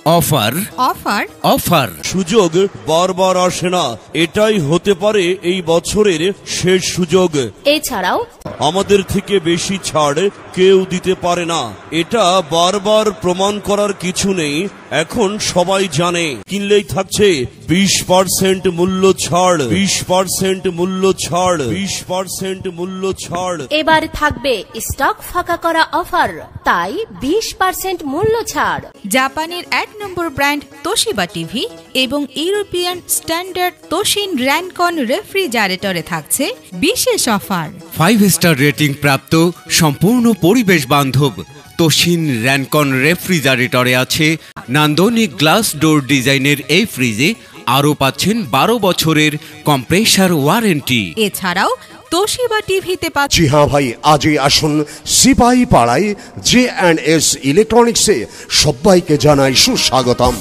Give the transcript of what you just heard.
Offer offer offer. সুযোগ বারবার আসে না, এটাই হতে পারে এই বছরের শেষ সুযোগ। এছাড়াও আমাদের থেকে বেশি ছাড় কেউ দিতে পারে না, এটা বারবার প্রমাণ করার কিছু নেই। এখন সবাই জানে, কিনলেই থাকছে 20% মূল্য ছাড়, 20% মূল্য ছাড়, 20% মূল্য ছাড়। এবার থাকবে স্টক ফাঁকা করা অফার, তাই 20% মূল্য ছাড়। জাপানের 1 নম্বর ব্র্যান্ড তোশিবা টিভি এবং ইউরোপিয়ান স্ট্যান্ডার্ড তোশিন র্যানকন রেফ্রিজারেটরে থাকছে বিশেষ অফার। 5 স্টার রেটিং প্রাপ্ত সম্পূর্ণ পরিবেশ বান্ধব তোশিন র্যানকন রেফ্রিজারেটরে আছে নান্দনিক গ্লাস ডোর ডিজাইনের এই ফ্রিজে আরও পাচ্ছেন 12 বছরের কম্প্রেসার ওয়ারেন্টি। এছাড়াও তোশিবা টিভিতে পাচ্ছেন। জি হ্যাঁ ভাই, আজই আসুন সিপাহী পাড়ায় J&S ইলেকট্রনিক্সে। সবাইকে জানাই সুস্বাগতম।